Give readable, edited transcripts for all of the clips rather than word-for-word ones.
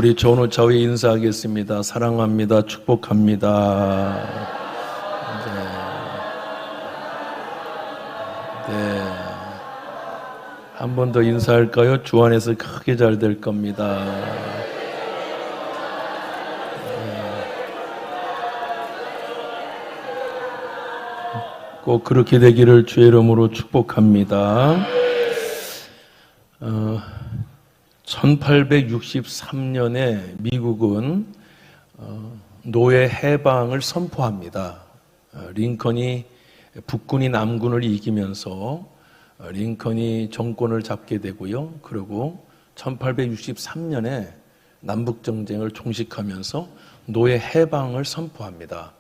우리 전후 좌우에 인사하겠습니다. 사랑합니다. 축복합니다. 네. 한 번 더 인사할까요? 주 안에서 크게 잘 될 겁니다. 꼭 그렇게 되기를 주의 이름으로 축복합니다. 1863년에 미국은 노예 해방을 선포합니다. 링컨이 북군이 남군을 이기면서 링컨이 정권을 잡게 되고요. 그리고 1863년에 남북전쟁을 종식하면서 노예 해방을 선포합니다.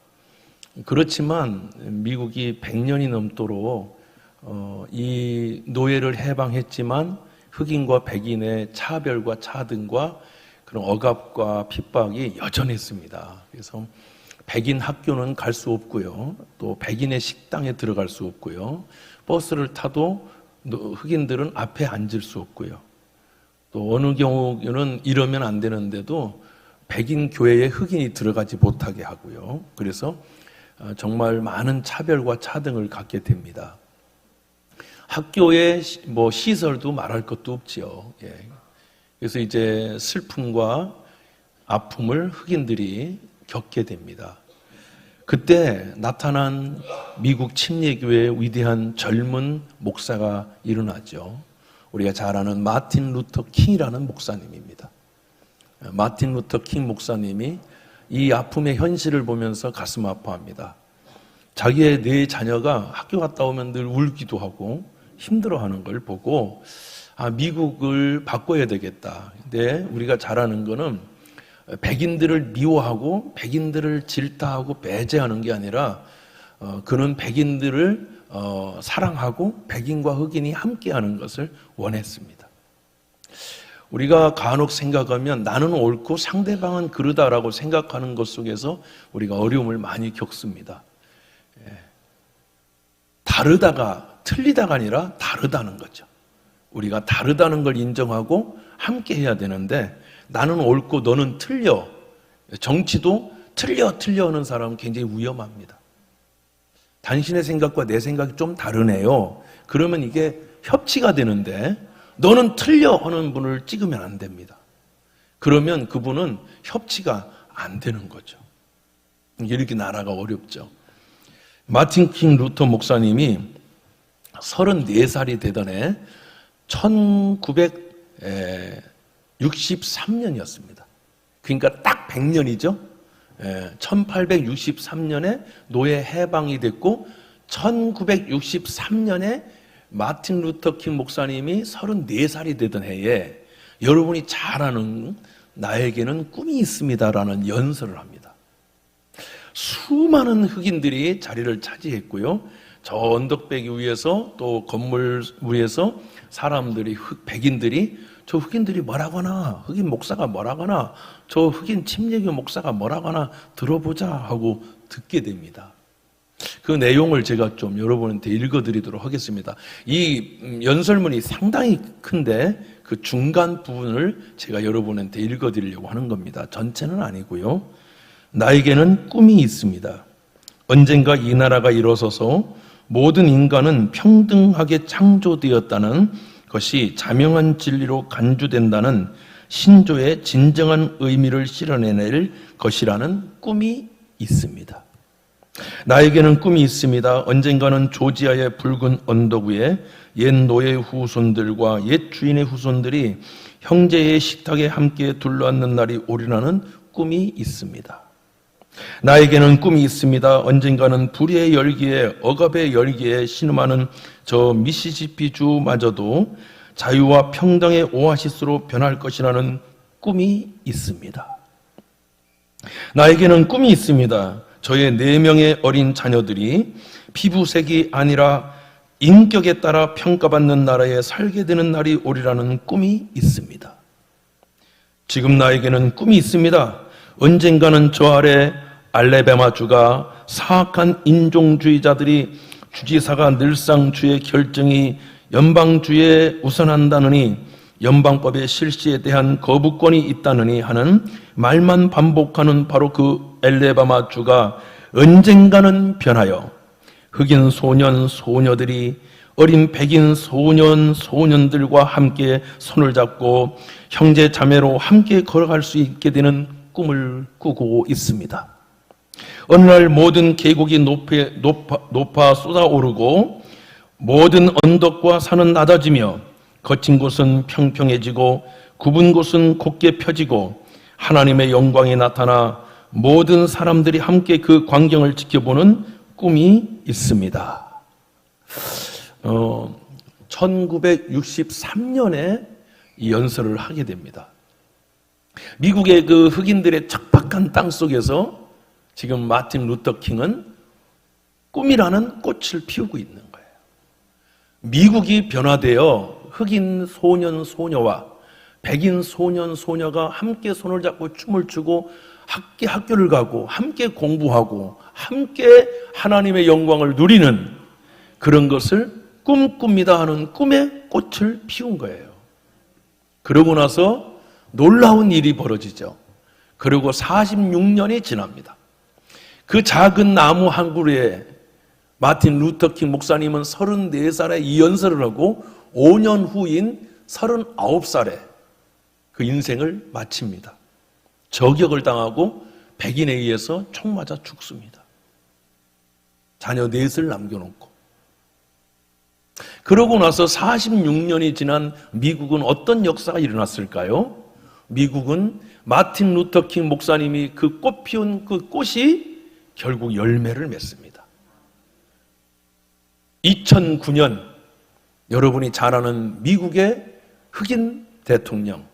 그렇지만 미국이 100년이 넘도록 이 노예를 해방했지만 흑인과 백인의 차별과 차등과 그런 억압과 핍박이 여전했습니다. 그래서 백인 학교는 갈 수 없고요. 또 백인의 식당에 들어갈 수 없고요. 버스를 타도 흑인들은 앞에 앉을 수 없고요. 또 어느 경우는 이러면 안 되는데도 백인 교회에 흑인이 들어가지 못하게 하고요. 그래서 정말 많은 차별과 차등을 갖게 됩니다. 학교의 시설도 말할 것도 없지요. 예. 그래서 이제 슬픔과 아픔을 흑인들이 겪게 됩니다. 그때 나타난 미국 침례교회의 위대한 젊은 목사가 일어나죠. 우리가 잘 아는 마틴 루터 킹이라는 목사님입니다. 마틴 루터 킹 목사님이 이 아픔의 현실을 보면서 가슴 아파합니다. 자기의 네 자녀가 학교 갔다 오면 늘 울기도 하고 힘들어하는 걸 보고 미국을 바꿔야 되겠다. 근데 우리가 잘 아는 거는 백인들을 미워하고 백인들을 질타하고 배제하는 게 아니라 그는 백인들을 사랑하고 백인과 흑인이 함께하는 것을 원했습니다. 우리가 간혹 생각하면 나는 옳고 상대방은 그르다라고 생각하는 것 속에서 우리가 어려움을 많이 겪습니다. 다르다가 틀리다가 아니라 다르다는 거죠. 우리가 다르다는 걸 인정하고 함께 해야 되는데 나는 옳고 너는 틀려. 정치도 틀려 하는 사람은 굉장히 위험합니다. 당신의 생각과 내 생각이 좀 다르네요. 그러면 이게 협치가 되는데 너는 틀려 하는 분을 찍으면 안 됩니다. 그러면 그분은 협치가 안 되는 거죠. 이렇게 나라가 어렵죠. 마틴 킹 루터 목사님이 34살이 되던 해 1963년이었습니다. 그러니까 딱 100년이죠. 1863년에 노예 해방이 됐고 1963년에 마틴 루터 킹 목사님이 34살이 되던 해에 여러분이 잘 아는 나에게는 꿈이 있습니다라는 연설을 합니다. 수많은 흑인들이 자리를 차지했고요. 저 언덕배기 위에서 또 건물 위에서 사람들이 백인들이 저 흑인들이 뭐라고 하나, 흑인 목사가 뭐라고 하나, 저 흑인 침례교 목사가 뭐라고 하나 들어보자 하고 듣게 됩니다. 그 내용을 제가 좀 여러분한테 읽어드리도록 하겠습니다. 이 연설문이 상당히 큰데 그 중간 부분을 제가 여러분한테 읽어드리려고 하는 겁니다. 전체는 아니고요. 나에게는 꿈이 있습니다. 언젠가 이 나라가 일어서서 모든 인간은 평등하게 창조되었다는 것이 자명한 진리로 간주된다는 신조의 진정한 의미를 실현해낼 것이라는 꿈이 있습니다. 나에게는 꿈이 있습니다. 언젠가는 조지아의 붉은 언덕 위에 옛 노예 후손들과 옛 주인의 후손들이 형제의 식탁에 함께 둘러앉는 날이 오리라는 꿈이 있습니다. 나에게는 꿈이 있습니다. 언젠가는 불의 열기에 억압의 열기에 신음하는 저 미시시피 주마저도 자유와 평등의 오아시스로 변할 것이라는 꿈이 있습니다. 나에게는 꿈이 있습니다. 저의 4명의 어린 자녀들이 피부색이 아니라 인격에 따라 평가받는 나라에 살게 되는 날이 오리라는 꿈이 있습니다. 지금 나에게는 꿈이 있습니다. 언젠가는 저 아래 알래바마주가 사악한 인종주의자들이 주지사가 늘상 주의 결정이 연방주에 우선한다느니 연방법의 실시에 대한 거부권이 있다느니 하는 말만 반복하는 바로 그 알래바마 주가 언젠가는 변하여 흑인 소년 소녀들이 어린 백인 소년 소년들과 함께 손을 잡고 형제 자매로 함께 걸어갈 수 있게 되는 꿈을 꾸고 있습니다. 어느 날 모든 계곡이 높아 쏟아오르고 모든 언덕과 산은 낮아지며 거친 곳은 평평해지고 굽은 곳은 곧게 펴지고 하나님의 영광이 나타나 모든 사람들이 함께 그 광경을 지켜보는 꿈이 있습니다. 1963년에 이 연설을 하게 됩니다. 미국의 그 흑인들의 척박한 땅 속에서 지금 마틴 루터 킹은 꿈이라는 꽃을 피우고 있는 거예요. 미국이 변화되어 흑인 소년 소녀와 백인 소년 소녀가 함께 손을 잡고 춤을 추고 함께 학교를 가고 함께 공부하고 함께 하나님의 영광을 누리는 그런 것을 꿈꿉니다 하는 꿈의 꽃을 피운 거예요. 그러고 나서 놀라운 일이 벌어지죠. 그리고 46년이 지납니다. 그 작은 나무 한 그루에 마틴 루터 킹 목사님은 34살에 이 연설을 하고 5년 후인 39살에 그 인생을 마칩니다. 저격을 당하고 백인에 의해서 총 맞아 죽습니다. 자녀 넷을 남겨놓고. 그러고 나서 46년이 지난 미국은 어떤 역사가 일어났을까요? 미국은 마틴 루터 킹 목사님이 그 꽃 피운 그 꽃이 결국 열매를 맺습니다. 2009년 여러분이 잘 아는 미국의 흑인 대통령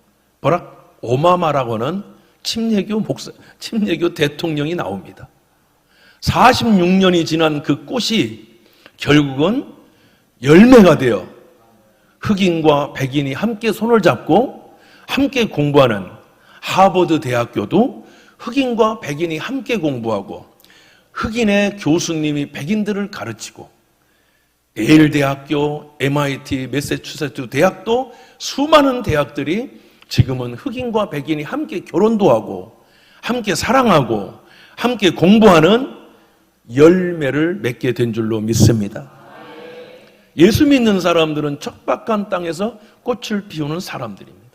버락 오바마라고 하는 침례교 대통령이 나옵니다. 46년이 지난 그 꽃이 결국은 열매가 되어 흑인과 백인이 함께 손을 잡고 함께 공부하는 하버드 대학교도 흑인과 백인이 함께 공부하고 흑인의 교수님이 백인들을 가르치고 예일 대학교, MIT, 매사추세츠 대학도 수많은 대학들이 지금은 흑인과 백인이 함께 결혼도 하고 함께 사랑하고 함께 공부하는 열매를 맺게 된 줄로 믿습니다. 예수 믿는 사람들은 척박한 땅에서 꽃을 피우는 사람들입니다.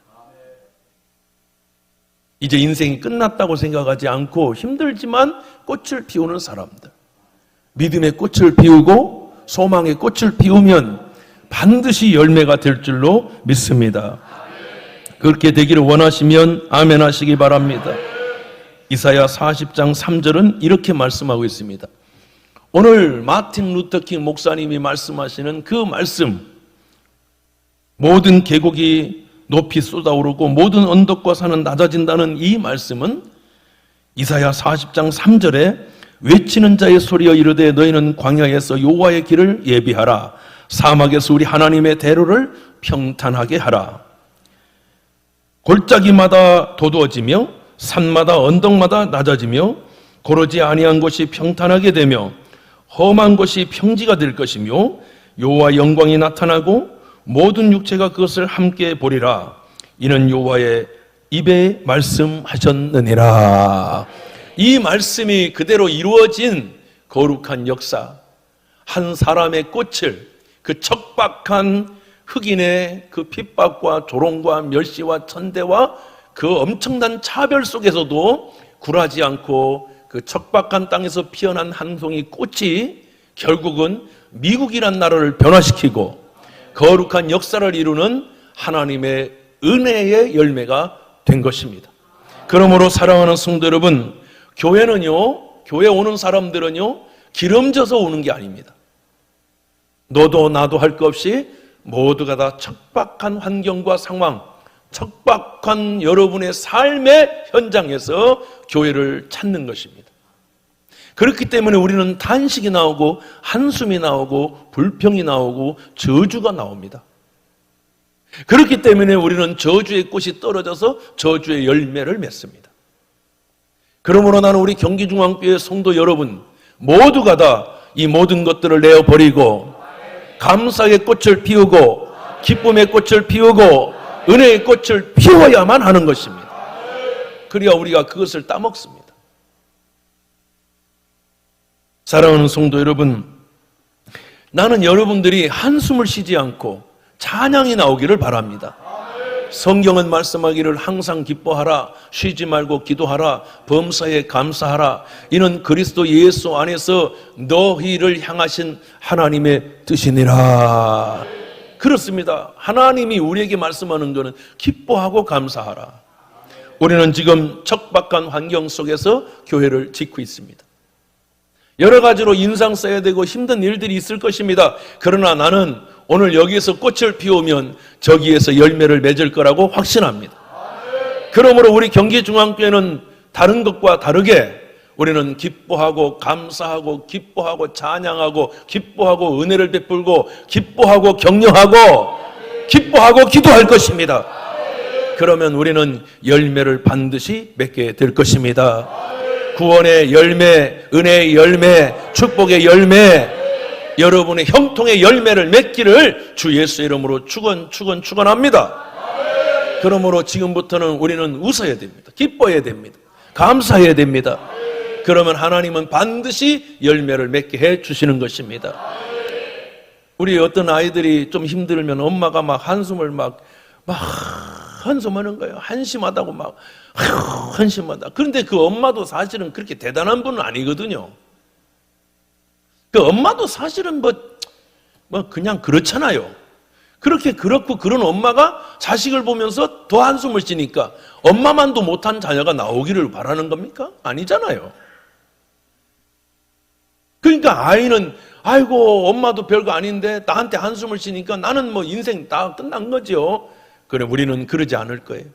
이제 인생이 끝났다고 생각하지 않고 힘들지만 꽃을 피우는 사람들. 믿음의 꽃을 피우고 소망의 꽃을 피우면 반드시 열매가 될 줄로 믿습니다. 그렇게 되기를 원하시면 아멘 하시기 바랍니다. 이사야 40장 3절은 이렇게 말씀하고 있습니다. 오늘 마틴 루터 킹 목사님이 말씀하시는 그 말씀, 모든 계곡이 높이 쏟아오르고 모든 언덕과 산은 낮아진다는 이 말씀은 이사야 40장 3절에 외치는 자의 소리여 이르되 너희는 광야에서 여호와의 길을 예비하라. 사막에서 우리 하나님의 대로를 평탄하게 하라. 골짜기마다 도두어지며 산마다 언덕마다 낮아지며 고르지 아니한 곳이 평탄하게 되며 험한 곳이 평지가 될 것이며 여호와의 영광이 나타나고 모든 육체가 그것을 함께 보리라. 이는 여호와의 입에 말씀하셨느니라. 이 말씀이 그대로 이루어진 거룩한 역사, 한 사람의 꽃을 그 척박한 흑인의 그 핍박과 조롱과 멸시와 천대와 그 엄청난 차별 속에서도 굴하지 않고 그 척박한 땅에서 피어난 한 송이 꽃이 결국은 미국이란 나라를 변화시키고 거룩한 역사를 이루는 하나님의 은혜의 열매가 된 것입니다. 그러므로 사랑하는 성도 여러분, 교회는요, 교회 오는 사람들은요, 기름져서 오는 게 아닙니다. 너도 나도 할 것 없이 모두가 다 척박한 환경과 상황, 척박한 여러분의 삶의 현장에서 교회를 찾는 것입니다. 그렇기 때문에 우리는 탄식이 나오고 한숨이 나오고 불평이 나오고 저주가 나옵니다. 그렇기 때문에 우리는 저주의 꽃이 떨어져서 저주의 열매를 맺습니다. 그러므로 나는 우리 경기중앙교회 성도 여러분 모두가 다 이 모든 것들을 내어버리고 감사의 꽃을 피우고 기쁨의 꽃을 피우고 은혜의 꽃을 피워야만 하는 것입니다. 그래야 우리가 그것을 따먹습니다. 사랑하는 성도 여러분, 나는 여러분들이 한숨을 쉬지 않고 찬양이 나오기를 바랍니다. 성경은 말씀하기를 항상 기뻐하라, 쉬지 말고 기도하라, 범사에 감사하라. 이는 그리스도 예수 안에서 너희를 향하신 하나님의 뜻이니라. 그렇습니다. 하나님이 우리에게 말씀하는 것은 기뻐하고 감사하라. 우리는 지금 척박한 환경 속에서 교회를 짓고 있습니다. 여러 가지로 인상 써야 되고 힘든 일들이 있을 것입니다. 그러나 나는 오늘 여기에서 꽃을 피우면 저기에서 열매를 맺을 거라고 확신합니다. 그러므로 우리 경기중앙교회는 다른 것과 다르게 우리는 기뻐하고 감사하고 기뻐하고 찬양하고 기뻐하고 은혜를 베풀고 기뻐하고 격려하고 기뻐하고 기도할 것입니다. 그러면 우리는 열매를 반드시 맺게 될 것입니다. 구원의 열매, 은혜의 열매, 축복의 열매, 여러분의 형통의 열매를 맺기를 주 예수의 이름으로 축원합니다. 그러므로 지금부터는 우리는 웃어야 됩니다. 기뻐해야 됩니다. 감사해야 됩니다. 그러면 하나님은 반드시 열매를 맺게 해 주시는 것입니다. 우리 어떤 아이들이 좀 힘들면 엄마가 막 한숨을 막 한숨하는 거예요. 한심하다고 막 한심하다. 그런데 그 엄마도 사실은 그렇게 대단한 분은 아니거든요. 그 엄마도 사실은 그냥 그렇잖아요. 그렇고 그런 엄마가 자식을 보면서 더 한숨을 쉬니까 엄마만도 못한 자녀가 나오기를 바라는 겁니까? 아니잖아요. 그러니까 아이는 아이고 엄마도 별거 아닌데 나한테 한숨을 쉬니까 나는 인생 다 끝난 거죠. 그래 우리는 그러지 않을 거예요.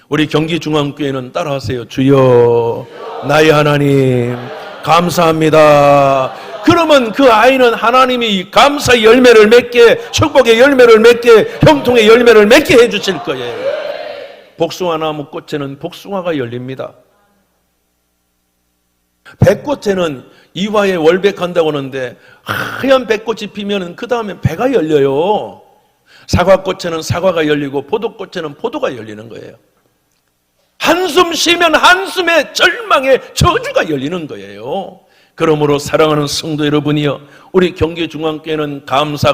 우리 경기중앙교회는 따라하세요. 주여 나의 하나님 감사합니다. 그러면 그 아이는 하나님이 감사의 열매를 맺게, 축복의 열매를 맺게, 형통의 열매를 맺게 해주실 거예요. 복숭아나무 꽃에는 복숭아가 열립니다. 백꽃에는 이화에 월백한다고 하는데 하얀 백꽃이 피면 그 다음에 배가 열려요. 사과꽃에는 사과가 열리고 포도꽃에는 포도가 열리는 거예요. 한숨 쉬면 한숨의 절망의 저주가 열리는 거예요. 그러므로 사랑하는 성도 여러분이여, 우리 경기중앙교회는 감사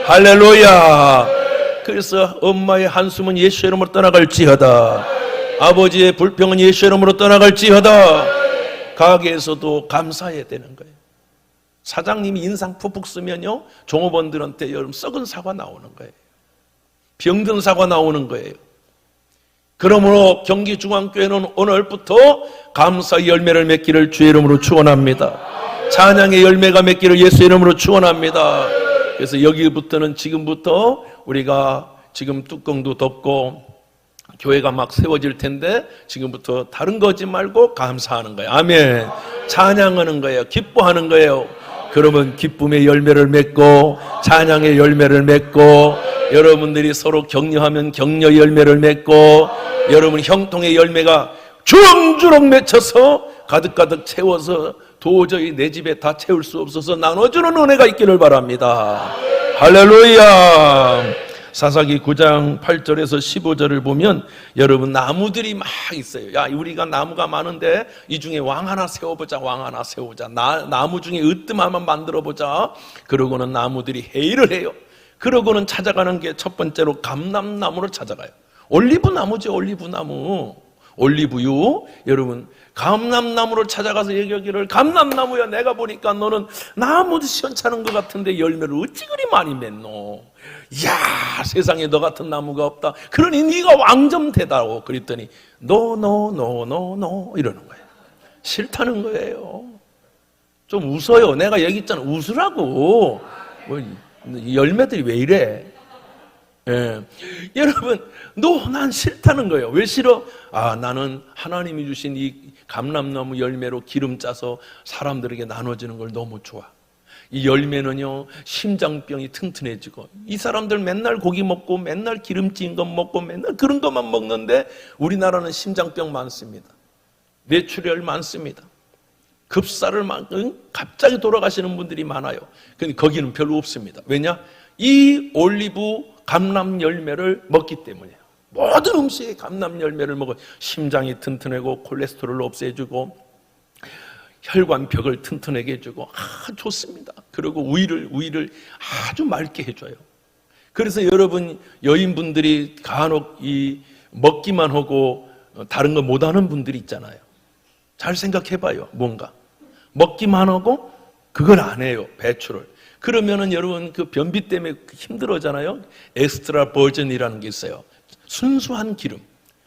할렐루야. 그래서 엄마의 한숨은 예수의 이름으로 떠나갈지어다, 아버지의 불평은 예수의 이름으로 떠나갈지어다. 가게에서도 감사해야 되는 거예요. 사장님이 인상 푹푹 쓰면요 종업원들한테 여러분 썩은 사과 나오는 거예요. 병든 사과 나오는 거예요. 그러므로 경기중앙교회는 오늘부터 감사의 열매를 맺기를 주의 이름으로 축원합니다. 찬양의 열매가 맺기를 예수의 이름으로 축원합니다. 그래서 여기부터는 지금부터 우리가 지금 뚜껑도 덮고 교회가 막 세워질 텐데 지금부터 다른 거 하지 말고 감사하는 거예요. 아멘. 찬양하는 거예요. 기뻐하는 거예요. 그러면 기쁨의 열매를 맺고 찬양의 열매를 맺고, 여러분들이 서로 격려하면 격려의 열매를 맺고, 여러분 형통의 열매가 주렁주렁 맺혀서 가득가득 채워서 도저히 내 집에 다 채울 수 없어서 나눠주는 은혜가 있기를 바랍니다. 할렐루야. 사사기 9장 8절에서 15절을 보면 여러분 나무들이 막 있어요. 야, 우리가 나무가 많은데 이 중에 왕 하나 세워보자. 나무 중에 으뜸하면 만들어보자. 그러고는 나무들이 회의를 해요. 그러고는 찾아가는 게 첫 번째로 감람나무를 찾아가요. 올리브나무죠. 올리브유. 여러분 감람나무를 찾아가서 얘기하기를, 감람나무야, 내가 보니까 너는 나무도 시원찮은 것 같은데 열매를 어찌 그리 많이 맺노. 이야, 세상에 너 같은 나무가 없다. 그러니 네가 왕 좀 되다고. 그랬더니 노 이러는 거예요. 싫다는 거예요. 좀 웃어요. 내가 얘기했잖아, 웃으라고. 열매들이 왜 이래? 여러분, 난 싫다는 거예요. 왜 싫어? 나는 하나님이 주신 이 감람나무 열매로 기름 짜서 사람들에게 나눠주는 걸 너무 좋아. 이 열매는요 심장병이 튼튼해지고, 이 사람들 맨날 고기 먹고 맨날 기름진 것 먹고 맨날 그런 것만 먹는데 우리나라는 심장병 많습니다. 뇌출혈 많습니다. 급사를 갑자기 돌아가시는 분들이 많아요. 근데 거기는 별로 없습니다. 왜냐? 이 올리브 감람 열매를 먹기 때문이에요. 모든 음식에 감람 열매를 먹어 심장이 튼튼하고 콜레스테롤을 없애주고 혈관벽을 튼튼하게 해주고 좋습니다. 그리고 우리를 아주 맑게 해줘요. 그래서 여러분 여인분들이 간혹 이 먹기만 하고 다른 거 못하는 분들이 있잖아요. 잘 생각해봐요. 뭔가 먹기만 하고 그걸 안 해요. 배출을. 그러면은 여러분 그 변비 때문에 힘들어잖아요. 엑스트라 버진이라는 게 있어요. 순수한 기름,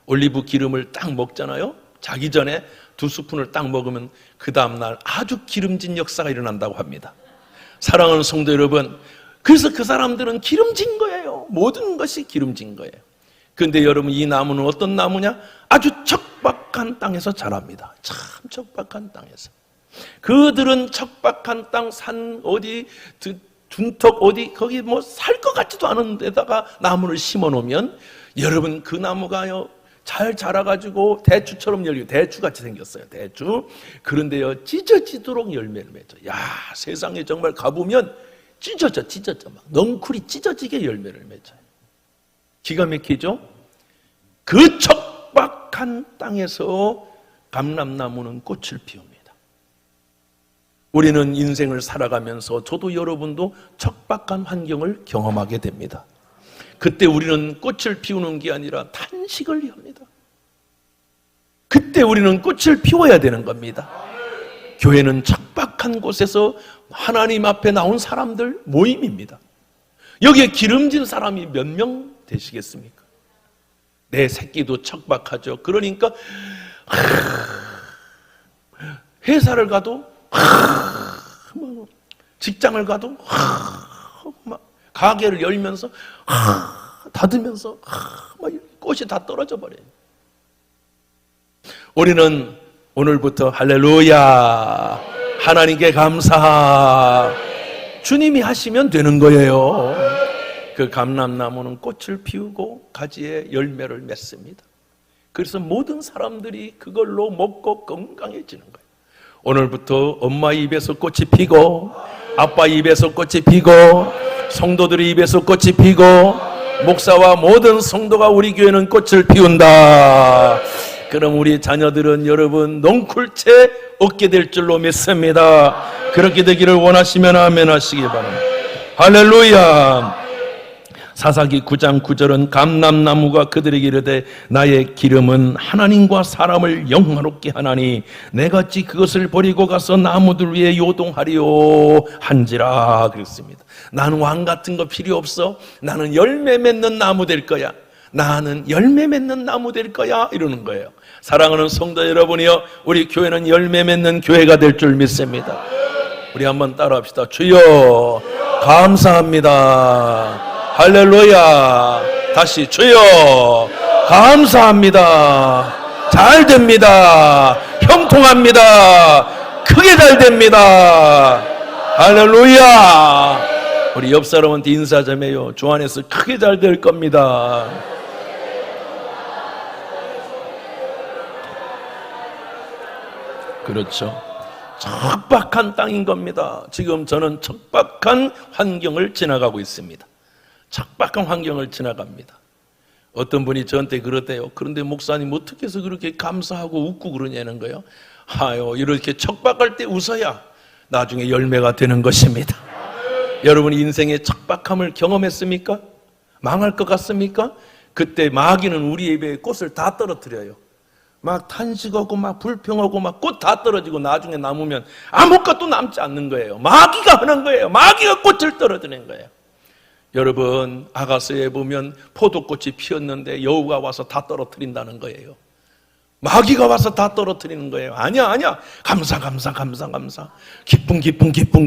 올리브 기름을 딱 먹잖아요. 자기 전에 2스푼을 딱 먹으면 그 다음날 아주 기름진 역사가 일어난다고 합니다. 사랑하는 성도 여러분, 그래서 그 사람들은 기름진 거예요. 모든 것이 기름진 거예요. 그런데 여러분 이 나무는 어떤 나무냐? 아주 척박한 땅에서 자랍니다. 참 척박한 땅에서. 그들은 척박한 땅, 산 어디, 둔턱 어디, 거기 뭐 살 것 같지도 않은 데다가 나무를 심어 놓으면 여러분 그 나무가요 잘 자라가지고 대추처럼 열리고 대추같이 생겼어요. 대추. 그런데요 찢어지도록 열매를 맺죠. 야, 세상에 정말 가보면 찢어져 막 넝쿨이 찢어지게 열매를 맺어요. 기가 막히죠? 그 척박한 땅에서 감람나무는 꽃을 피웁니다. 우리는 인생을 살아가면서 저도 여러분도 척박한 환경을 경험하게 됩니다. 그때 우리는 꽃을 피우는 게 아니라 탄식을 합니다. 그때 우리는 꽃을 피워야 되는 겁니다. 교회는 척박한 곳에서 하나님 앞에 나온 사람들 모임입니다. 여기에 기름진 사람이 몇 명 되시겠습니까? 내 새끼도 척박하죠. 그러니까 회사를 가도 직장을 가도 가게를 열면서 닫으면서 막 꽃이 다 떨어져 버려요. 우리는 오늘부터 할렐루야, 하나님께 감사, 주님이 하시면 되는 거예요. 그 감람나무는 꽃을 피우고 가지에 열매를 맺습니다. 그래서 모든 사람들이 그걸로 먹고 건강해지는 거예요. 오늘부터 엄마 입에서 꽃이 피고 아빠 입에서 꽃이 피고 성도들의 입에서 꽃이 피고 목사와 모든 성도가 우리 교회는 꽃을 피운다. 그럼 우리 자녀들은 여러분 넝쿨채 얻게 될 줄로 믿습니다. 그렇게 되기를 원하시면 아멘 하시기 바랍니다. 할렐루야. 사사기 9장 9절은 감람나무가 그들에게 이르되 나의 기름은 하나님과 사람을 영화롭게 하나니 내같이 그것을 버리고 가서 나무들 위에 요동하리요 한지라 그랬습니다. 나는 왕 같은 거 필요 없어. 나는 열매 맺는 나무 될 거야. 나는 열매 맺는 나무 될 거야 이러는 거예요. 사랑하는 성도 여러분이요, 우리 교회는 열매 맺는 교회가 될 줄 믿습니다. 우리 한번 따라합시다. 주여 감사합니다. 할렐루야. 다시 주여 감사합니다. 잘 됩니다. 형통합니다. 크게 잘 됩니다. 할렐루야. 우리 옆 사람한테 인사 좀 해요. 주 안에서 크게 잘 될 겁니다. 그렇죠. 척박한 땅인 겁니다. 지금 저는 척박한 환경을 지나가고 있습니다. 척박한 환경을 지나갑니다. 어떤 분이 저한테 그러대요. 그런데 목사님 어떻게 해서 그렇게 감사하고 웃고 그러냐는 거예요. 아유, 이렇게 척박할 때 웃어야 나중에 열매가 되는 것입니다. 여러분이 인생의 척박함을 경험했습니까? 망할 것 같습니까? 그때 마귀는 우리 입에 꽃을 다 떨어뜨려요. 막 탄식하고 막 불평하고 막 꽃 다 떨어지고 나중에 남으면 아무것도 남지 않는 거예요. 마귀가 하는 거예요. 마귀가 꽃을 떨어뜨리는 거예요. 여러분 아가서에 보면 포도꽃이 피었는데 여우가 와서 다 떨어뜨린다는 거예요. 마귀가 와서 다 떨어뜨리는 거예요. 아니야. 감사.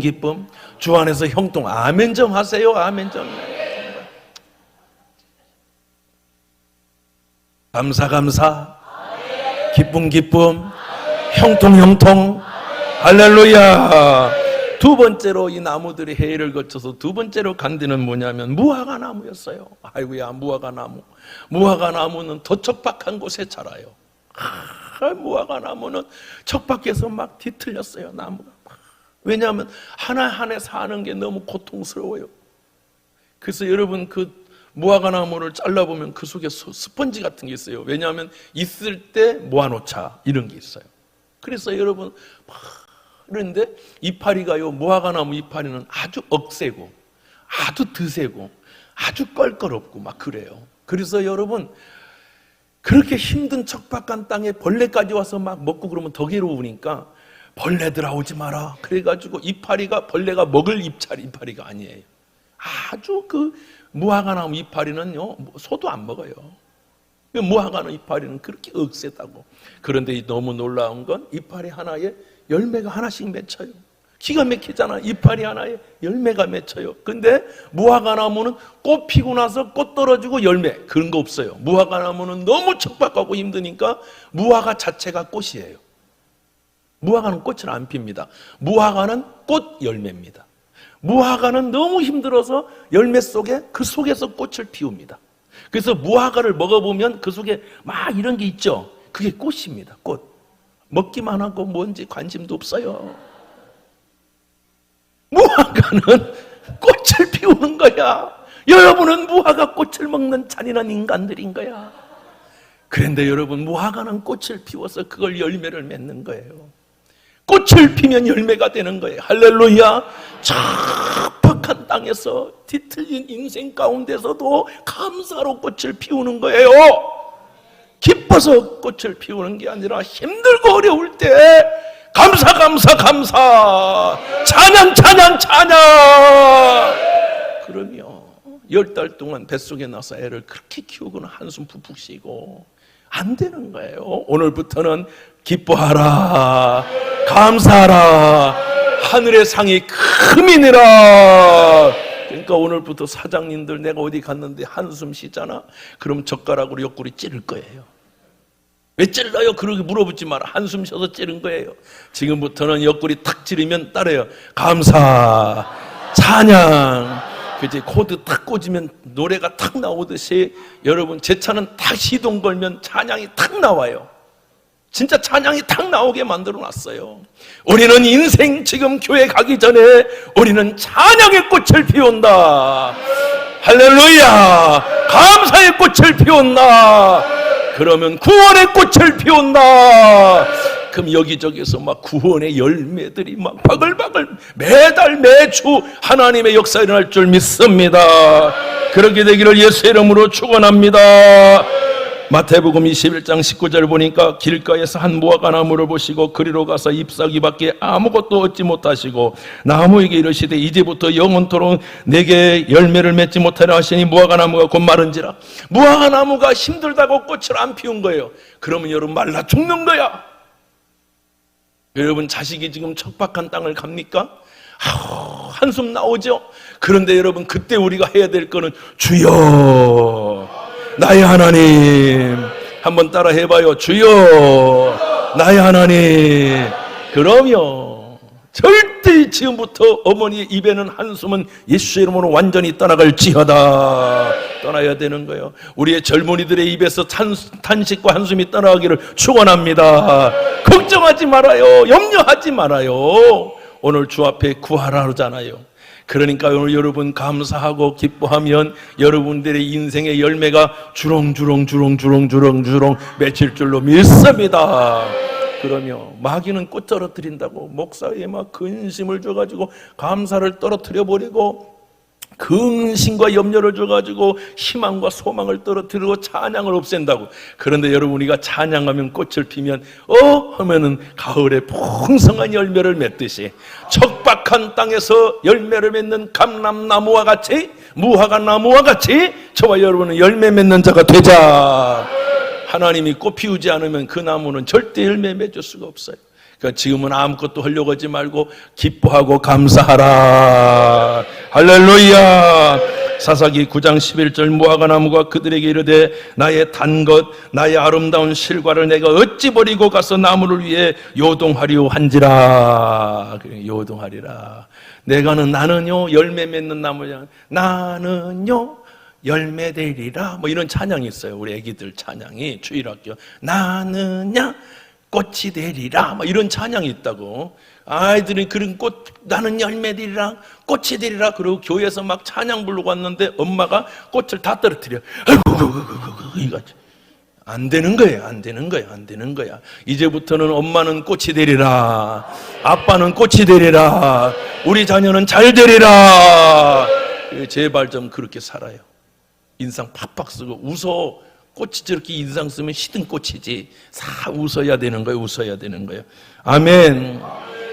기쁨. 주 안에서 형통. 아멘 좀 하세요. 아멘 좀. 감사. 기쁨. 형통. 할렐루야. 두 번째로 이 나무들이 해를 거쳐서 두 번째로 간 데는 뭐냐면 무화과 나무였어요. 아이고야, 무화과 나무. 무화과 나무는 더 척박한 곳에 자라요. 무화과 나무는 척박해서 막 뒤틀렸어요, 나무가. 왜냐하면 하나 사는 게 너무 고통스러워요. 그래서 여러분 그 무화과나무를 잘라보면 그 속에 스펀지 같은 게 있어요. 왜냐하면 있을 때 모아놓자 이런 게 있어요. 그래서 여러분 막 그런데 이파리가요, 무화과나무 이파리는 아주 억세고 아주 드세고 아주 껄끄럽고 막 그래요. 그래서 여러분 그렇게 힘든 척박한 땅에 벌레까지 와서 막 먹고 그러면 더 괴로우니까 벌레들아 오지 마라 그래가지고 이파리가 벌레가 먹을 이파리가 아니에요. 아주 그 무화과나무 이파리는요 소도 안 먹어요. 무화과나무 이파리는 그렇게 억세다고. 그런데 너무 놀라운 건 이파리 하나에 열매가 하나씩 맺혀요. 기가 막히잖아. 이파리 하나에 열매가 맺혀요. 근데 무화과나무는 꽃 피고 나서 꽃 떨어지고 열매 그런 거 없어요. 무화과나무는 너무 척박하고 힘드니까 무화과 자체가 꽃이에요. 무화과는 꽃을 안 핍니다. 무화과는 꽃 열매입니다. 무화과는 너무 힘들어서 열매 속에 그 속에서 꽃을 피웁니다. 그래서 무화과를 먹어보면 그 속에 막 이런 게 있죠. 그게 꽃입니다. 꽃. 먹기만 하고 뭔지 관심도 없어요. 무화과는 꽃을 피우는 거야. 여러분은 무화과 꽃을 먹는 잔인한 인간들인 거야. 그런데 여러분 무화과는 꽃을 피워서 그걸 열매를 맺는 거예요. 꽃을 피면 열매가 되는 거예요. 할렐루야. 척박한 땅에서 뒤틀린 인생 가운데서도 감사로 꽃을 피우는 거예요. 기뻐서 꽃을 피우는 게 아니라 힘들고 어려울 때 감사 찬양 그러며 10달 동안 뱃속에 나서 애를 그렇게 키우고는 한숨 푹푹 쉬고 안 되는 거예요. 오늘부터는 기뻐하라 감사하라 하늘의 상이 크미니라. 그러니까 오늘부터 사장님들 내가 어디 갔는데 한숨 쉬잖아. 그럼 젓가락으로 옆구리 찌를 거예요. 왜 찔러요? 그러게 물어보지 마라. 한숨 쉬어서 찌른 거예요. 지금부터는 옆구리 탁 찌르면 따라요. 감사, 찬양. 그치? 코드 탁 꽂으면 노래가 탁 나오듯이 여러분 제 차는 탁 시동 걸면 찬양이 탁 나와요. 진짜 찬양이 탁 나오게 만들어 놨어요. 우리는 인생 지금 교회 가기 전에 우리는 찬양의 꽃을 피운다. 할렐루야. 감사의 꽃을 피운다. 그러면 구원의 꽃을 피운다. 그럼 여기저기서 막 구원의 열매들이 막 바글바글 매달 매주 하나님의 역사 일어날 줄 믿습니다. 그렇게 되기를 예수의 이름으로 축원합니다. 마태복음 21장 19절 보니까 길가에서 한 무화과나무를 보시고 그리로 가서 잎사귀밖에 아무것도 얻지 못하시고 나무에게 이르시되 이제부터 영원토록 내게 열매를 맺지 못하려 하시니 무화과나무가 곧 마른지라. 무화과나무가 힘들다고 꽃을 안 피운 거예요. 그러면 여러분 말라 죽는 거야. 여러분 자식이 지금 척박한 땅을 갑니까? 한숨 나오죠. 그런데 여러분 그때 우리가 해야 될 거는 주여 나의 하나님. 한번 따라 해봐요. 주여 나의 하나님. 그러면 절대 지금부터 어머니의 입에는 한숨은 예수의 이름으로 완전히 떠나갈지어다. 떠나야 되는 거예요. 우리의 젊은이들의 입에서 탄식과 한숨이 떠나가기를 축원합니다. 걱정하지 말아요. 염려하지 말아요. 오늘 주 앞에 구하라 하잖아요. 그러니까 오늘 여러분 감사하고 기뻐하면 여러분들의 인생의 열매가 주렁주렁 맺힐 줄로 믿습니다. 그러며 마귀는 꽃 떨어뜨린다고 목사에 막 근심을 줘가지고 감사를 떨어뜨려 버리고 근심과 염려를 줘가지고 희망과 소망을 떨어뜨리고 찬양을 없앤다고. 그런데 여러분 우리가 찬양하면 꽃을 피면 하면은 가을에 풍성한 열매를 맺듯이 척박한 땅에서 열매를 맺는 감람나무와 같이 무화과나무와 같이 저와 여러분은 열매 맺는 자가 되자. 하나님이 꽃 피우지 않으면 그 나무는 절대 열매 맺을 수가 없어요. 그러니까 지금은 아무것도 하려고 하지 말고 기뻐하고 감사하라. 할렐루야. 사사기 9장 11절 무화과나무가 그들에게 이르되 나의 단 것 나의 아름다운 실과를 내가 어찌 버리고 가서 나무를 위해 요동하리오 한지라. 요동하리라. 나는요 열매 맺는 나무야. 나는요 열매 되리라. 뭐 이런 찬양이 있어요. 우리 애기들 찬양이 주일학교 나는야 꽃이 되리라. 뭐 이런 찬양이 있다고. 아이들이 그런 꽃, 나는 열매 되리라, 꽃이 되리라. 그러고 교회에서 막 찬양 부르고 왔는데 엄마가 꽃을 다 떨어뜨려. 아이고, 이거 안 되는 거예요. 안 되는 거야. 안 되는 거야. 이제부터는 엄마는 꽃이 되리라, 아빠는 꽃이 되리라, 우리 자녀는 잘 되리라. 제발 좀 그렇게 살아요. 인상 팍팍 쓰고 웃어. 꽃이 저렇게 인상 쓰면 시든 꽃이지. 다 웃어야 되는 거예요. 웃어야 되는 거예요. 아멘.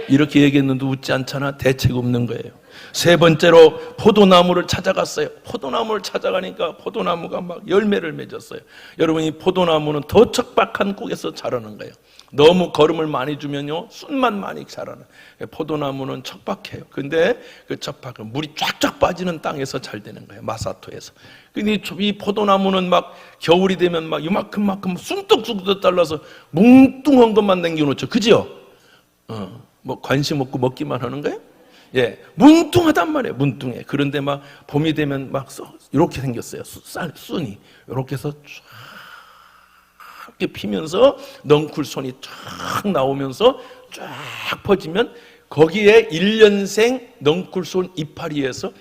이렇게 얘기했는데 웃지 않잖아. 대책 없는 거예요. 세 번째로 포도나무를 찾아갔어요. 포도나무를 찾아가니까 포도나무가 막 열매를 맺었어요. 여러분, 이 포도나무는 더 척박한 곳에서 자라는 거예요. 너무 거름을 많이 주면요, 순만 많이 자라는. 포도나무는 척박해요. 근데 그 척박은 물이 쫙쫙 빠지는 땅에서 잘 되는 거예요. 마사토에서. 근데 이 포도나무는 막 겨울이 되면 막 이만큼만큼 숭떡숭떡 달라서 뭉뚱한 것만 남겨놓죠. 그죠? 뭐 관심 없고 먹기만 하는 거예요? 예, 뭉뚱하단 말이에요. 뭉뚱해. 그런데 막 봄이 되면 막 이렇게 생겼어요. 순이 이렇게 해서 쫙 피면서 넝쿨손이 쫙 나오면서 쫙 퍼지면 거기에 1년생 넝쿨손 이파리에서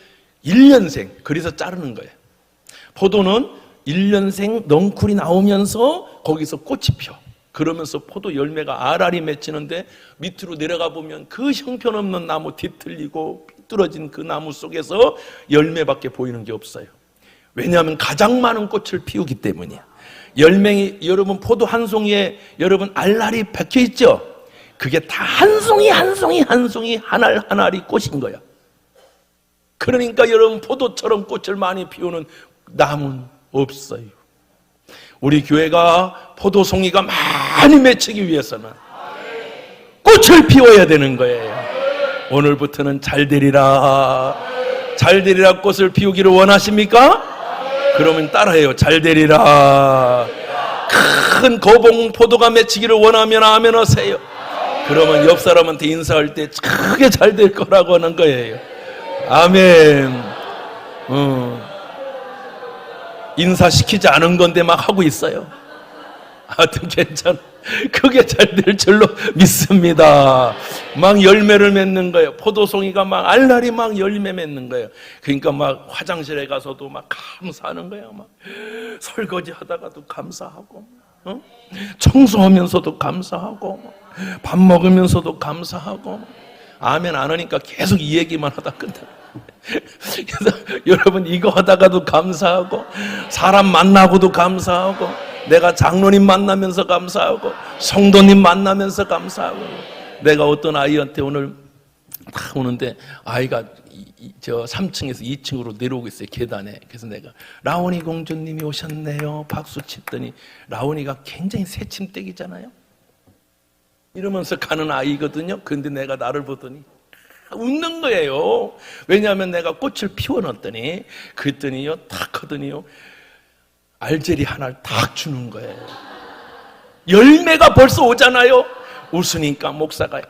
1년생, 그래서 자르는 거예요. 포도는 1년생 넝쿨이 나오면서 거기서 꽃이 펴. 그러면서 포도 열매가 알알이 맺히는데 밑으로 내려가 보면 그 형편없는 나무 뒤틀리고 삐뚤어진 그 나무 속에서 열매밖에 보이는 게 없어요. 왜냐하면 가장 많은 꽃을 피우기 때문이야. 열매이, 여러분 포도 한 송이에 여러분 알알이 박혀 있죠? 그게 다 한 송이 한 송이 한 송이 한 알 한 알이 꽃인 거야. 그러니까 여러분 포도처럼 꽃을 많이 피우는 나무는 없어요. 우리 교회가 포도송이가 많이 맺히기 위해서는 꽃을 피워야 되는 거예요. 오늘부터는 잘 되리라, 잘 되리라 꽃을 피우기를 원하십니까? 그러면 따라해요. 잘 되리라. 큰 거봉 포도가 맺히기를 원하면 아멘 하세요. 그러면 옆 사람한테 인사할 때 크게 잘 될 거라고 하는 거예요. 아멘. 인사시키지 않은 건데 막 하고 있어요. 하여튼 괜찮아. 그게 잘 될 줄로 믿습니다. 막 열매를 맺는 거예요. 포도송이가 막 알알이 막 열매 맺는 거예요. 그러니까 막 화장실에 가서도 막 감사하는 거예요. 막 설거지 하다가도 감사하고, 청소하면서도 감사하고, 밥 먹으면서도 감사하고. 아멘 안 하니까 계속 이 얘기만 하다 끝나. 그래서 여러분 이거 하다가도 감사하고, 사람 만나고도 감사하고, 내가 장로님 만나면서 감사하고, 성도님 만나면서 감사하고. 내가 어떤 아이한테 오늘 딱 오는데 아이가 저 3층에서 2층으로 내려오고 있어요. 계단에. 그래서 내가 라온이 공주님이 오셨네요 박수 쳤더니 라온이가 굉장히 새침대기잖아요. 이러면서 가는 아이거든요. 근데 내가 나를 보더니 웃는 거예요. 왜냐하면 내가 꽃을 피워놨더니, 그랬더니요, 탁 하더니요, 알제리 하나를 탁 주는 거예요. 열매가 벌써 오잖아요. 웃으니까 목사가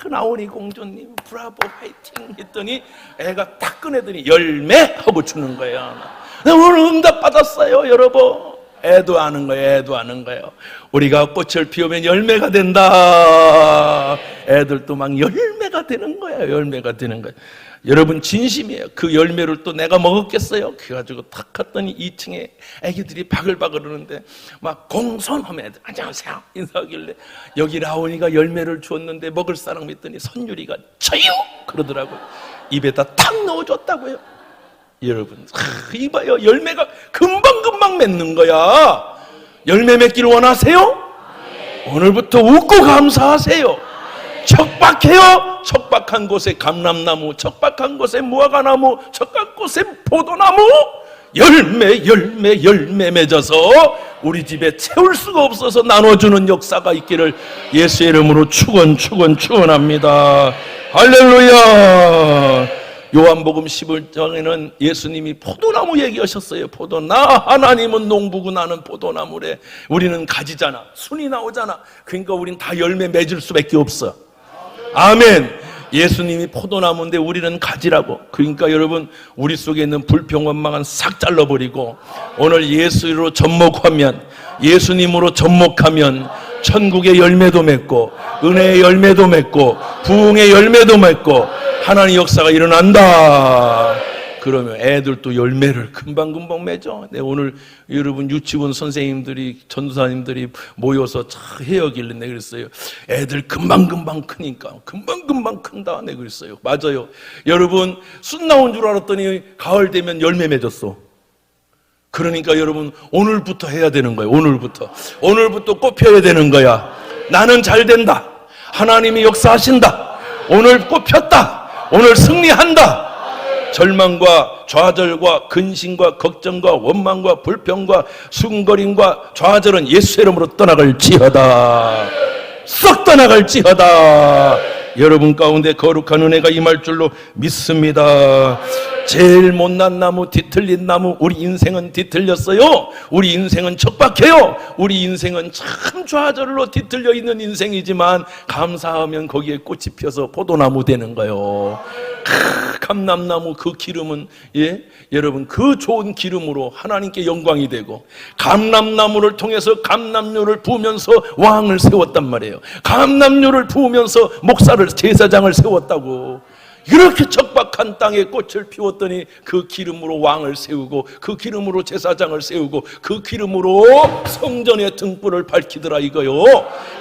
라온이 공주님 브라보 화이팅 했더니 애가 딱 꺼내더니 열매 하고 주는 거예요. 나 오늘 응답 받았어요, 여러분. 애도 아는 거예요. 애도 아는 거예요. 우리가 꽃을 피우면 열매가 된다. 애들도 막 열매가 되는 거예요. 열매가 되는 거예요. 여러분 진심이에요. 그 열매를 또 내가 먹었겠어요? 그래가지고 탁 갔더니 2층에 애기들이 바글바글 그러는데 막 공손하면 애들 안녕하세요 인사하길래 여기 라온이가 열매를 주었는데 먹을 사람 했더니 선율이가 저요 그러더라고요. 입에다 탁 넣어줬다고요. 여러분 이봐요. 열매가 금방금방 맺는 거야. 열매 맺기를 원하세요? 오늘부터 웃고 감사하세요. 척박해요. 척박한 곳에 감람나무, 척박한 곳에 무화과나무, 척박한 곳에 포도나무, 열매 맺어서 우리 집에 채울 수가 없어서 나눠주는 역사가 있기를 예수의 이름으로 축원합니다. 할렐루야. 요한복음 11장에는 예수님이 포도나무 얘기하셨어요. 나 하나님은 농부고 나는 포도나무래. 우리는 가지잖아. 순이 나오잖아. 그러니까 우린 다 열매 맺을 수밖에 없어. 아멘. 예수님이 포도나무인데 우리는 가지라고. 그러니까 여러분 우리 속에 있는 불평원망은 싹 잘라버리고 오늘 예수로 접목하면, 예수님으로 접목하면 천국의 열매도 맺고 은혜의 열매도 맺고 부흥의 열매도 맺고 하나님의 역사가 일어난다. 그러면 애들도 열매를 금방금방 맺어. 네, 오늘 여러분 유치원 선생님들이 전도사님들이 모여서 참 헤어길래 내 그랬어요. 애들 금방금방 크니까 금방금방 큰다. 내 그랬어요. 맞아요. 여러분 순 나온 줄 알았더니 가을 되면 열매 맺었어. 그러니까 여러분 오늘부터 해야 되는 거예요. 오늘부터 꽃 펴야 되는 거야. 나는 잘 된다. 하나님이 역사하신다. 오늘 꽃 폈다. 오늘 승리한다. 절망과 좌절과 근심과 걱정과 원망과 불평과 수근거림과 좌절은 예수의 이름으로 떠나갈지어다. 썩 떠나갈지어다. 여러분 가운데 거룩한 은혜가 임할 줄로 믿습니다. 제일 못난 나무, 뒤틀린 나무. 우리 인생은 뒤틀렸어요. 우리 인생은 척박해요. 우리 인생은 참 좌절로 뒤틀려 있는 인생이지만 감사하면 거기에 꽃이 펴서 포도나무 되는 거예요. 감람나무 그 기름은 여러분 그 좋은 기름으로 하나님께 영광이 되고, 감람나무를 통해서 감람류를 부으면서 왕을 세웠단 말이에요. 감람류를 부으면서 목사를, 제사장을 세웠다고. 이렇게 척박한 땅에 꽃을 피웠더니 그 기름으로 왕을 세우고, 그 기름으로 제사장을 세우고, 그 기름으로 성전의 등불을 밝히더라 이거요.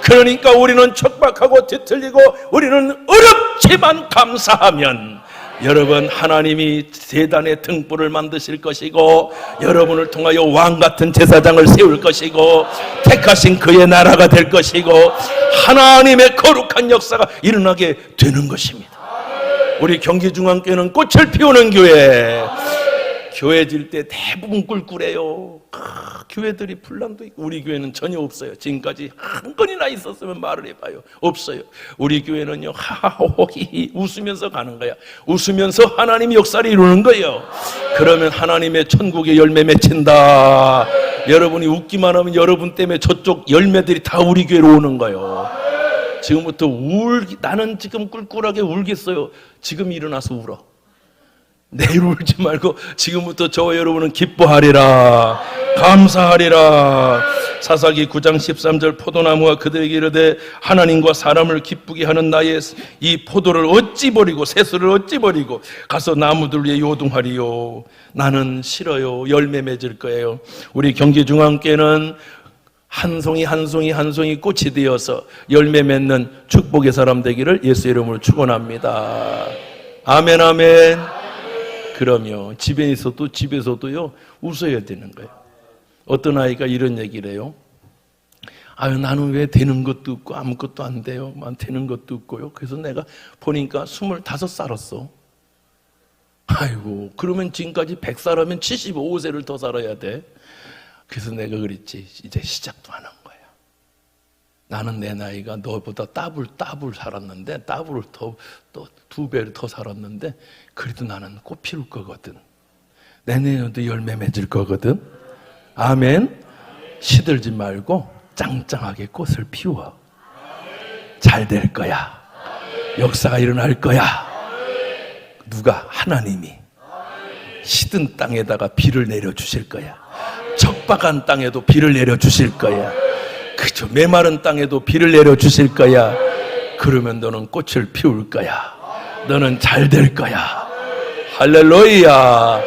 그러니까 우리는 척박하고 뒤틀리고 우리는 어렵지만 감사하면 여러분 하나님이 제단의 등불을 만드실 것이고, 여러분을 통하여 왕같은 제사장을 세울 것이고, 택하신 그의 나라가 될 것이고, 하나님의 거룩한 역사가 일어나게 되는 것입니다. 우리 경기중앙교회는 꽃을 피우는 교회. 교회 질 때 대부분 꿀꿀해요. 교회들이 분란도 있고, 우리 교회는 전혀 없어요. 지금까지 한 건이나 있었으면 말을 해봐요. 없어요. 우리 교회는요, 하하호히 웃으면서 가는 거야. 웃으면서 하나님의 역사를 이루는 거예요. 그러면 하나님의 천국의 열매 맺힌다. 여러분이 웃기만 하면 여러분 때문에 저쪽 열매들이 다 우리 교회로 오는 거예요. 지금부터 나는 지금 꿀꿀하게 울겠어요. 지금 일어나서 울어. 내일 울지 말고 지금부터 저와 여러분은 기뻐하리라, 감사하리라. 사사기 9장 13절 포도나무가 그들에게 이르되 하나님과 사람을 기쁘게 하는 나의 이 포도를 어찌 버리고 새수를 어찌 버리고 가서 나무들 위에 요동하리요. 나는 싫어요. 열매 맺을 거예요. 우리 경기중앙교회는 한 송이 한 송이 한 송이 꽃이 되어서 열매 맺는 축복의 사람 되기를 예수 이름으로 축원합니다. 아멘, 아멘. 그러면 집에서도요 웃어야 되는 거예요. 어떤 아이가 이런 얘기를 해요. 아유, 나는 왜 되는 것도 없고 아무것도 안 돼요. 되는 것도 없고요. 그래서 내가 보니까 25살았어. 아이고, 그러면 지금까지 100살하면 75세를 더 살아야 돼. 그래서 내가 그랬지, 이제 시작도 안 한 거야. 나는 내 나이가 너보다 따블 살았는데, 따블을 또 2배를 더 살았는데, 그래도 나는 꽃 피울 거거든. 내년에도 열매 맺을 거거든. 아멘. 시들지 말고 짱짱하게 꽃을 피워. 잘 될 거야. 역사가 일어날 거야. 누가? 하나님이 시든 땅에다가 비를 내려주실 거야. 척박한 땅에도 비를 내려주실 거야. 그죠? 메마른 땅에도 비를 내려주실 거야. 그러면 너는 꽃을 피울 거야. 너는 잘 될 거야. 할렐루야.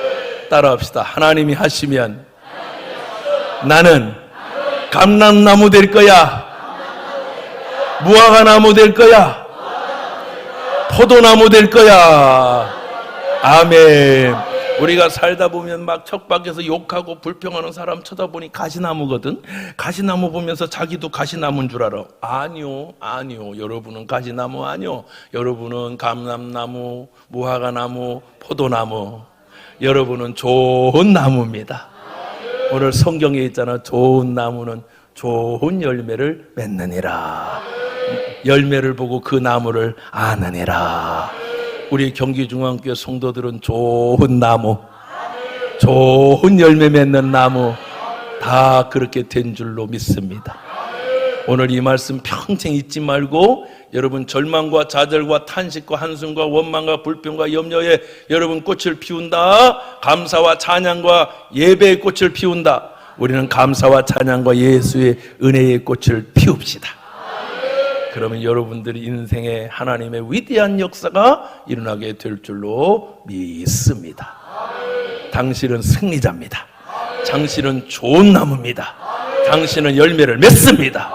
따라합시다. 하나님이 하시면 나는 감람나무 될 거야. 무화과나무 될 거야. 포도나무 될 거야. 아멘. 우리가 살다 보면 막 척박해서 욕하고 불평하는 사람 쳐다보니 가시나무거든. 가시나무 보면서 자기도 가시나무인 줄 알아. 아니요. 여러분은 가시나무 아니요. 여러분은 감람나무, 무화과나무, 포도나무. 여러분은 좋은 나무입니다. 오늘 성경에 있잖아. 좋은 나무는 좋은 열매를 맺느니라. 열매를 보고 그 나무를 아느니라. 우리 경기중앙교회 성도들은 좋은 나무, 좋은 열매 맺는 나무, 다 그렇게 된 줄로 믿습니다. 오늘 이 말씀 평생 잊지 말고, 여러분 절망과 좌절과 탄식과 한숨과 원망과 불평과 염려에 여러분 꽃을 피운다. 감사와 찬양과 예배의 꽃을 피운다. 우리는 감사와 찬양과 예수의 은혜의 꽃을 피웁시다. 그러면 여러분들이 인생에 하나님의 위대한 역사가 일어나게 될 줄로 믿습니다. 당신은 승리자입니다. 당신은 좋은 나무입니다. 당신은 열매를 맺습니다.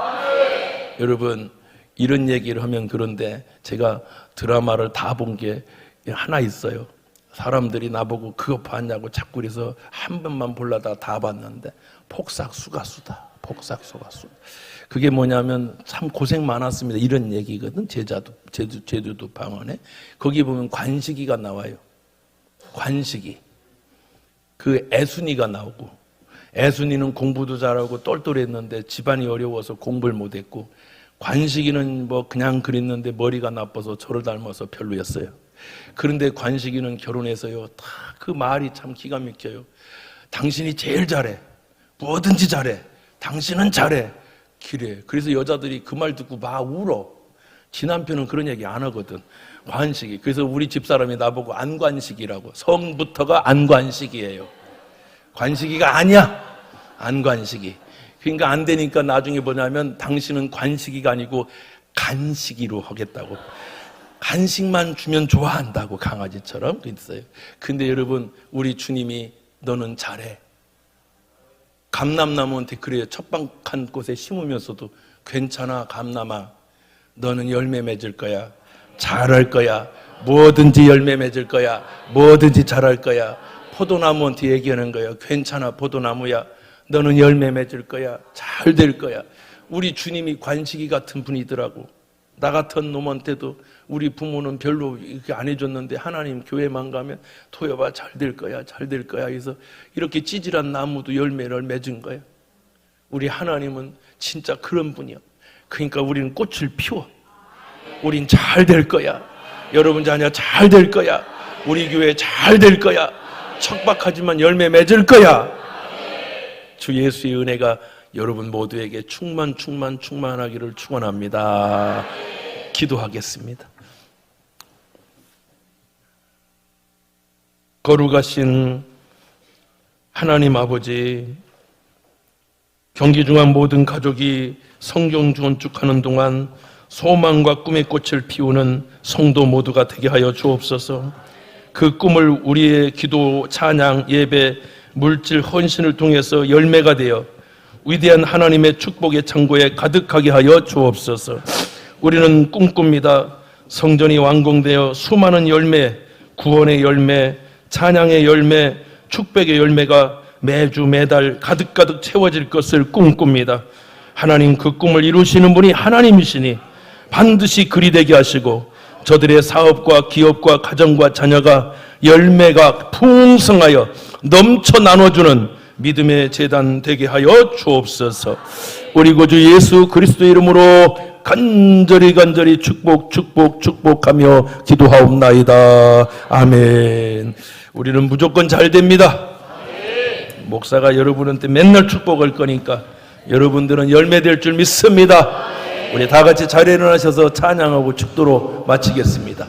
여러분, 이런 얘기를 하면 그런데 제가 드라마를 다 본 게 하나 있어요. 사람들이 나보고 그거 봤냐고 자꾸 그래서 한 번만 보려다 다 봤는데 폭삭수가수다. 폭삭수가수. 그게 뭐냐면 참 고생 많았습니다. 이런 얘기거든. 제주도 방언에. 거기 보면 관식이가 나와요. 관식이. 그 애순이가 나오고, 애순이는 공부도 잘하고 똘똘했는데 집안이 어려워서 공부를 못했고, 관식이는 뭐 그냥 그랬는데 머리가 나빠서 저를 닮아서 별로였어요. 그런데 관식이는 결혼해서요, 다 그 말이 참 기가 막혀요. 당신이 제일 잘해. 뭐든지 잘해. 당신은 잘해. 그래. 그래서 여자들이 그 말 듣고 막 울어. 지 남편은 그런 얘기 안 하거든. 관식이. 그래서 우리 집사람이 나보고 안관식이라고. 성부터가 안관식이에요. 관식이가 아니야. 안관식이. 그러니까 안 되니까 나중에 뭐냐면 당신은 관식이가 아니고 간식이로 하겠다고. 간식만 주면 좋아한다고, 강아지처럼 그랬어요. 근데 여러분, 우리 주님이 너는 잘해. 감람나무한테 그래요. 첫방한 곳에 심으면서도 괜찮아, 감람아. 너는 열매 맺을 거야. 잘할 거야. 뭐든지 열매 맺을 거야. 뭐든지 잘할 거야. 포도나무한테 얘기하는 거예요. 괜찮아, 포도나무야. 너는 열매 맺을 거야. 잘 될 거야. 우리 주님이 관식이 같은 분이더라고. 나 같은 놈한테도 우리 부모는 별로 이렇게 안 해줬는데 하나님 교회만 가면 토여봐 잘 될 거야, 잘 될 거야. 그래서 이렇게 찌질한 나무도 열매를 맺은 거야. 우리 하나님은 진짜 그런 분이야. 그러니까 우리는 꽃을 피워. 우린 잘 될 거야. 여러분 자녀 잘 될 거야. 우리 교회 잘 될 거야. 척박하지만 열매 맺을 거야. 주 예수의 은혜가 여러분 모두에게 충만하기를 축원합니다. 기도하겠습니다. 거룩하신 하나님 아버지, 경기 중한 모든 가족이 성경 건축하는 동안 소망과 꿈의 꽃을 피우는 성도 모두가 되게 하여 주옵소서. 그 꿈을 우리의 기도, 찬양, 예배, 물질, 헌신을 통해서 열매가 되어 위대한 하나님의 축복의 창고에 가득하게 하여 주옵소서. 우리는 꿈꿉니다. 성전이 완공되어 수많은 열매, 구원의 열매, 찬양의 열매, 축복의 열매가 매주 매달 가득가득 채워질 것을 꿈꿉니다. 하나님, 그 꿈을 이루시는 분이 하나님이시니 반드시 그리 되게 하시고 저들의 사업과 기업과 가정과 자녀가 열매가 풍성하여 넘쳐 나눠주는 믿음의 재단 되게 하여 주옵소서. 우리 구주 예수 그리스도 이름으로 간절히 축복하며 기도하옵나이다. 아멘. 우리는 무조건 잘 됩니다. 목사가 여러분한테 맨날 축복할 거니까 여러분들은 열매 될 줄 믿습니다. 우리 다 같이 자리에 일어나셔서 찬양하고 축도로 마치겠습니다.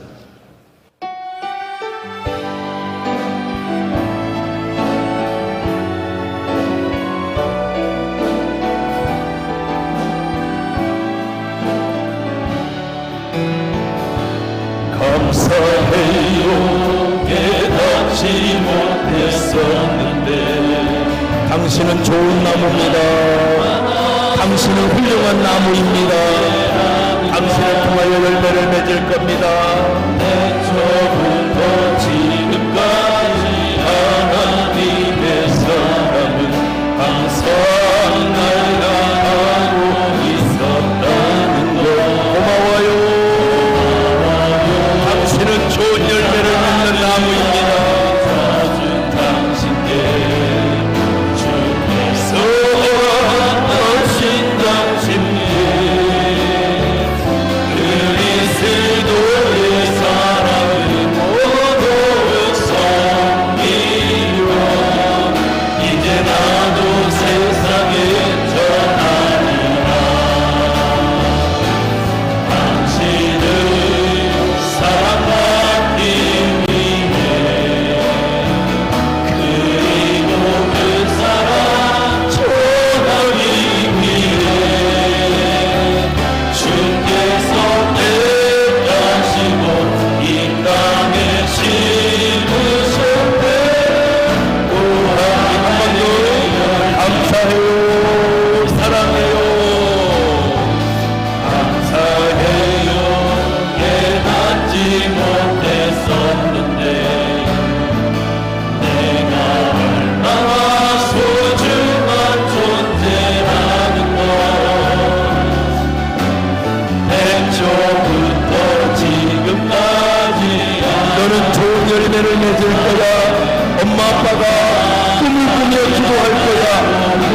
감사해요. 깨닫지 못했었는데 당신은 좋은 나무입니다. 당신은 훌륭한 나무입니다. 당신을 통하여 열매를 맺을 겁니다. 처음부터 지금까지 하나님의 사랑은 항상 날 가하고 있었다는 것. 고마워요. 당신은 좋은 열매를 맺는 나무입니다. 찾은 당신께 주께서 하신 당신께 그리스도의 사랑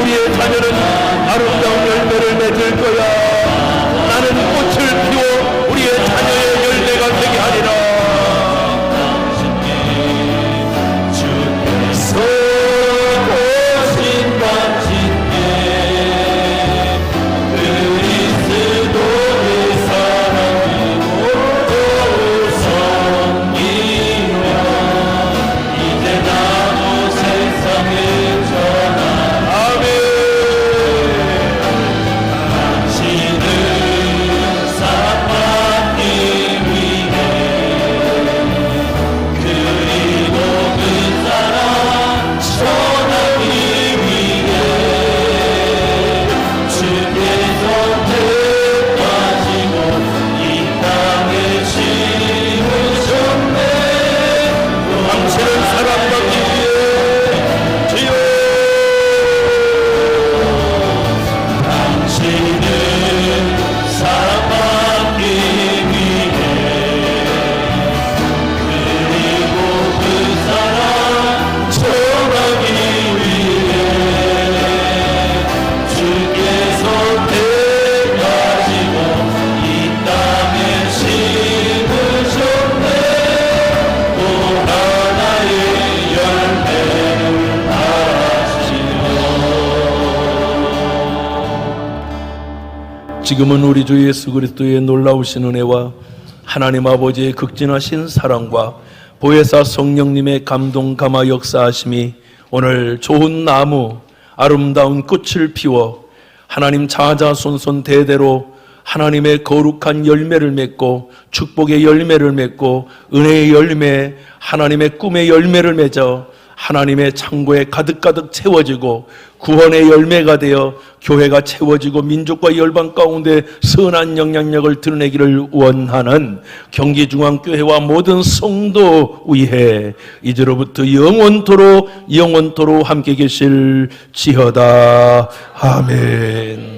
우리의 자녀는 아름다운 열매를 맺을 거야. 나는 꽃을 피워 우리의 자녀의 열매가 되게 하리라. 주께서 오신 당신께 그리스도의 사랑이 모두 섬기며 이제 나도 세상에 전하. 아멘. 당신은 사랑받기 위해 그리고 그 사랑 전하기 위해 주께서 택하시고 이 땅에 심으셨네. 당신은 사랑받기 위해 주여 당신은 사랑받기 위해 그리고 그 사랑 전하기 위해 주께서 택하시고 이 땅에 심으셨네. 또 하나의 열매를 지금은 우리 주 예수 그리스도의 놀라우신 은혜와 하나님 아버지의 극진하신 사랑과 보혜사 성령님의 감동 감화 역사하심이 오늘 좋은 나무 아름다운 꽃을 피워 하나님 자자손손 대대로 하나님의 거룩한 열매를 맺고 축복의 열매를 맺고 은혜의 열매 하나님의 꿈의 열매를 맺어 하나님의 창고에 가득가득 채워지고 구원의 열매가 되어 교회가 채워지고 민족과 열방 가운데 선한 영향력을 드러내기를 원하는 경기중앙교회와 모든 성도 위해 이제로부터 영원토록 함께 계실지어다. 아멘.